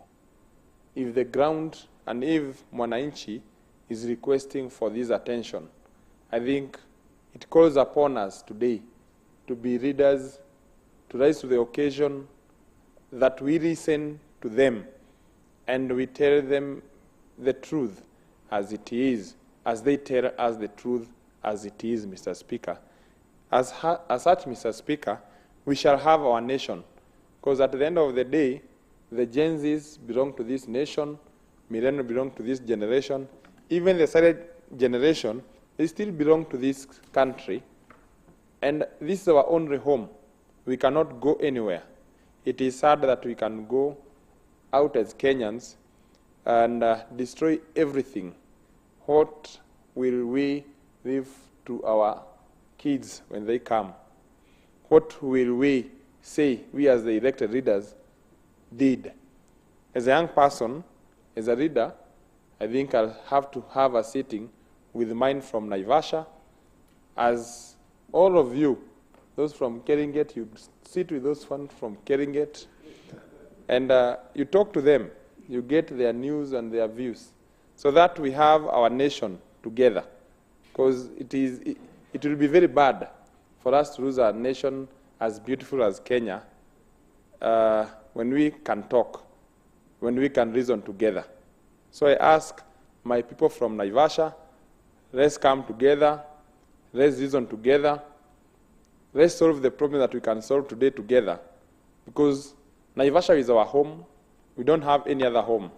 If the ground and if Mwananchi is requesting for this attention, I think it calls upon us today to be leaders, to rise to the occasion, that we listen to them and we tell them the truth as it is, as they tell us the truth as it is, Mr. Speaker. As such, Mr. Speaker, we shall have our nation, because at the end of the day, the Gen Zs belong to this nation, millennials belong to this generation, even the silent generation, they still belong to this country, and this is our only home. We cannot go anywhere. It is sad that we can go out as Kenyans and destroy everything. What will we leave to our kids when they come? What will we say, we as the elected leaders, did? As a young person, as a leader, I think I'll have to have a sitting with mine from Naivasha. As all of you, those from Keringet, you sit with those from Keringet, and you talk to them. You get their news and their views, so that we have our nation together. Because it will be very bad for us to lose our nation as beautiful as Kenya when we can talk, when we can reason together. So I ask my people from Naivasha, let's come together, let's reason together, let's solve the problem that we can solve today together. Because Naivasha is our home. We don't have any other home.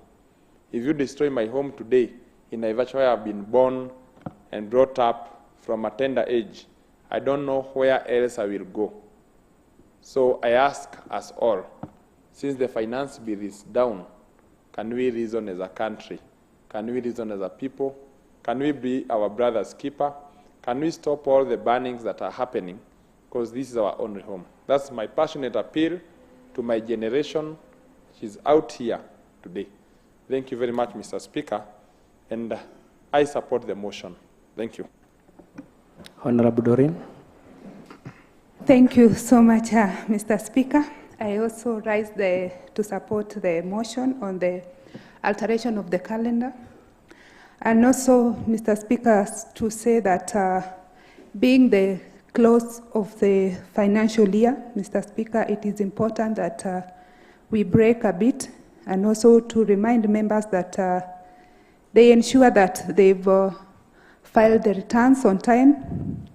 If you destroy my home today in Naivasha, where I've been born and brought up from a tender age, I don't know where else I will go. So I ask us all, since the finance bill is down, can we reason as a country? Can we reason as a people? Can we be our brother's keeper? Can we stop all the burnings that are happening? Because this is our only home. That's my passionate appeal to my generation. She's out here today. Thank you very much, Mr. Speaker, and I support the motion. Thank you. Honorable Doreen. Thank you so much, Mr. Speaker. I also rise to support the motion on the alteration of the calendar. And also, Mr. Speaker, to say that being the close of the financial year, Mr. Speaker, it is important that we break a bit, and also to remind members that they ensure that they've filed the returns on time,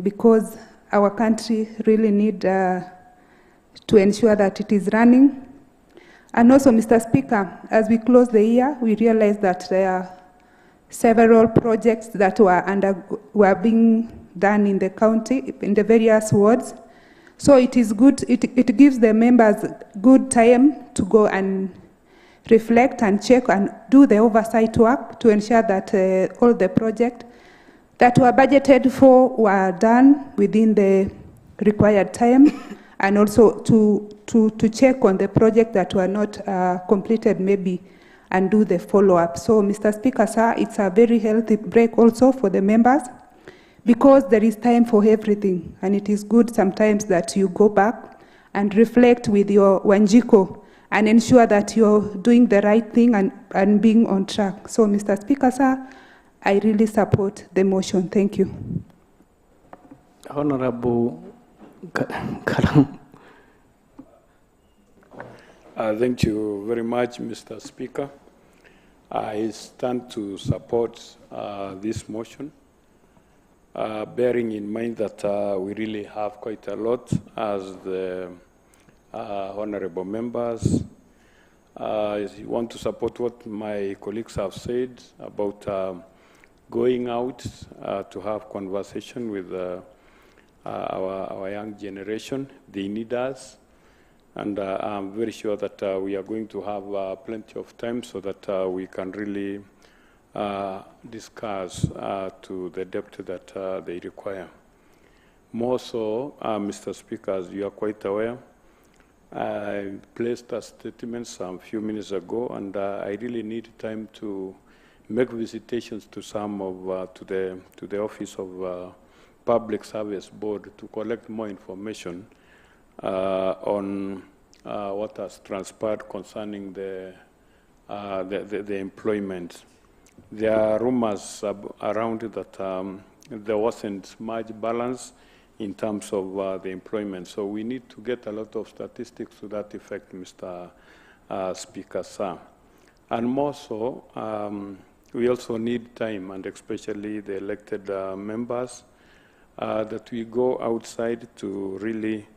because our country really need to ensure that it is running. And also, Mr. Speaker, as we close the year, we realize that there are several projects that were being done in the county, in the various wards. So it is good, it gives the members good time to go and reflect and check and do the oversight work to ensure that all the projects that were budgeted for were done within the required time, and also to check on the projects that were not completed maybe, and do the follow-up. So, Mr. Speaker, sir, it's a very healthy break also for the members, because there is time for everything, and it is good sometimes that you go back and reflect with your Wanjiko and ensure that you're doing the right thing and being on track. So, Mr. Speaker, sir, I really support the motion. Thank you. Honorable Kalam. Thank you very much, Mr. Speaker. I stand to support this motion, bearing in mind that we really have quite a lot as the honorable members. I want to support what my colleagues have said about going out to have conversation with our young generation. They need us. And I'm very sure that we are going to have plenty of time so that we can really discuss to the depth that they require. More so, Mr. Speaker, as you are quite aware, I placed a statement some few minutes ago, and I really need time to make visitations to some of to the Office of Public Service Board to collect more information on what has transpired concerning the employment. There are rumors around that there wasn't much balance in terms of the employment. So we need to get a lot of statistics to that effect, Mr. Speaker, sir. And more so, we also need time, and especially the elected members, that we go outside to really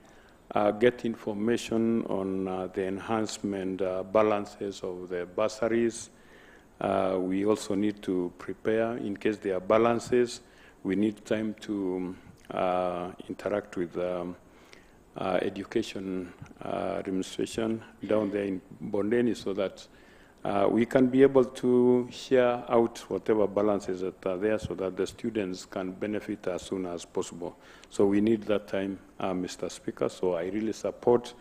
get information on the enhancement balances of the bursaries. We also need to prepare in case there are balances. We need time to interact with education administration down there in Bondeni so that we can be able to share out whatever balances that are there so that the students can benefit as soon as possible. So we need that time, Mr. Speaker, so I really support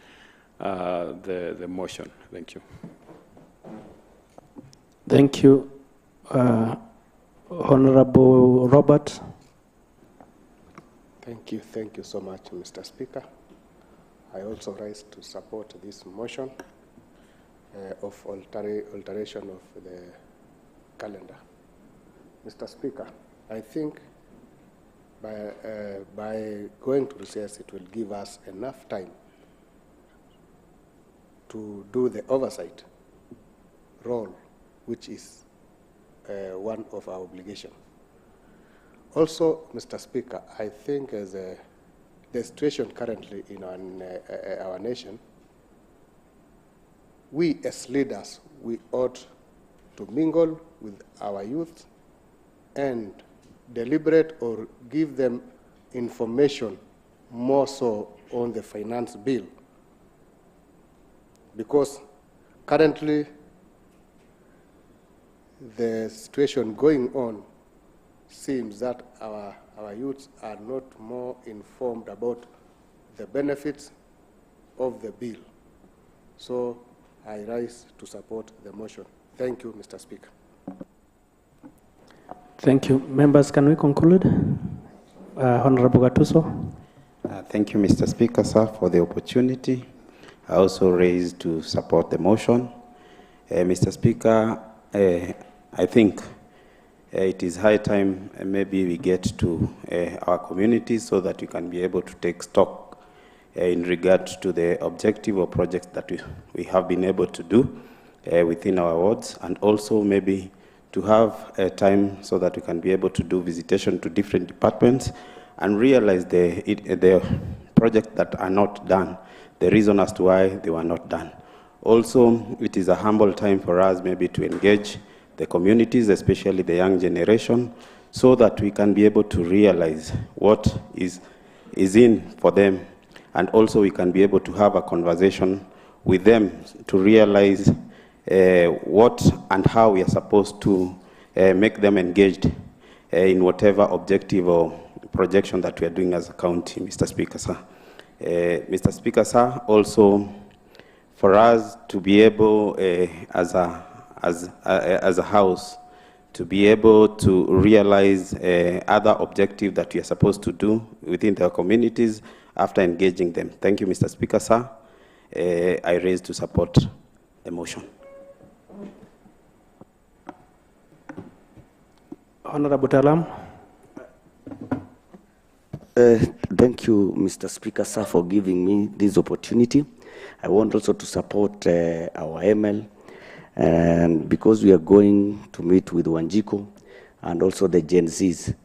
the motion. Thank you. Thank you. Honorable Robert. Thank you so much, Mr. Speaker. I also rise to support this motion of alteration of the calendar. Mr. Speaker, I think by going to recess, it will give us enough time to do the oversight role, which is one of our obligations. Also, Mr. Speaker, I think as the situation currently in our nation, we as leaders, we ought to mingle with our youth and deliberate or give them information more so on the finance bill. Because currently, the situation going on seems that our youths are not more informed about the benefits of the bill. So I rise to support the motion. Thank you, Mr. Speaker. Thank you. Members, can we conclude? Honorable Gattuso. Thank you, Mr. Speaker, sir, for the opportunity. I also raise to support the motion. Mr. Speaker, I think it is high time maybe we get to our communities so that we can be able to take stock in regard to the objective or projects that we have been able to do within our wards, and also maybe to have time so that we can be able to do visitation to different departments and realize the projects that are not done, the reason as to why they were not done. Also, it is a humble time for us maybe to engage the communities, especially the young generation, so that we can be able to realize what is in for them, and also we can be able to have a conversation with them to realize what and how we are supposed to make them engaged in whatever objective or projection that we are doing as a county, Mr. Speaker, sir. Mr. Speaker, sir, also for us to be able as a house to be able to realize other objectives that we are supposed to do within their communities after engaging them. Thank you, Mr. Speaker, sir. I raise to support the motion. Honorable Talam. Thank you, Mr. Speaker, sir, for giving me this opportunity. I want also to support our ML, and because we are going to meet with Wanjiko and also the Gen Zs.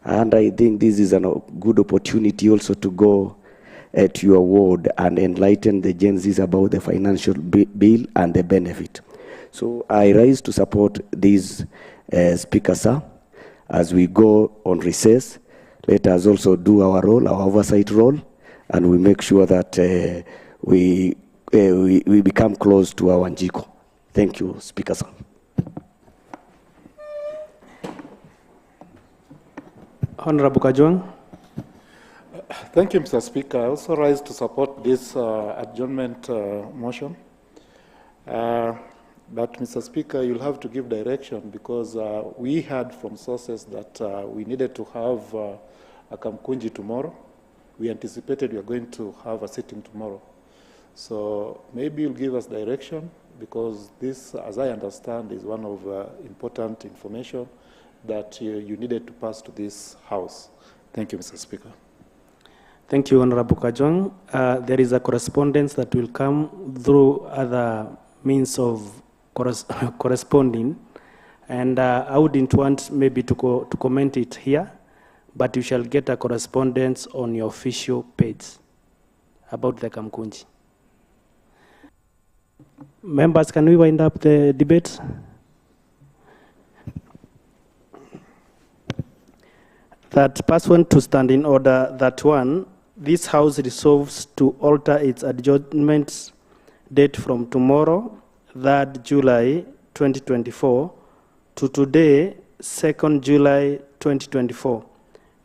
And I think this is a good opportunity also to go to your ward and enlighten the Gen Zs about the financial bill and the benefit. So I rise to support this, Speaker, sir. As we go on recess, let us also do our role, our oversight role, and we make sure that we become close to our Wanjiko. Thank you, Speaker, sir. Honorable Kajwang. Thank you, Mr. Speaker. I also rise to support this adjournment motion. But, Mr. Speaker, you'll have to give direction because we heard from sources that we needed to have a Kamkunji tomorrow. We anticipated we are going to have a sitting tomorrow. So maybe you'll give us direction because this, as I understand, is one of important information that you needed to pass to this House. Thank you, Mr. Speaker. Thank you, Honorable Kajwang. There is a correspondence that will come through other means of corresponding, and I wouldn't want maybe to comment it here, but you shall get a correspondence on your official page about the Kamkunji. Members, can we wind up the debate? That pursuant to standing order that one, this House resolves to alter its adjournment date from tomorrow, 3rd July 2024, to today, 2nd July 2024,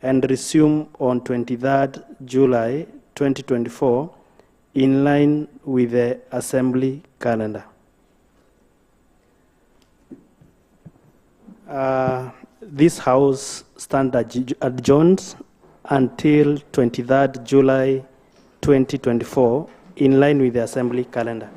and resume on 23rd July 2024, in line with the Assembly calendar. This House stands adjourned until 23rd July 2024, in line with the Assembly calendar.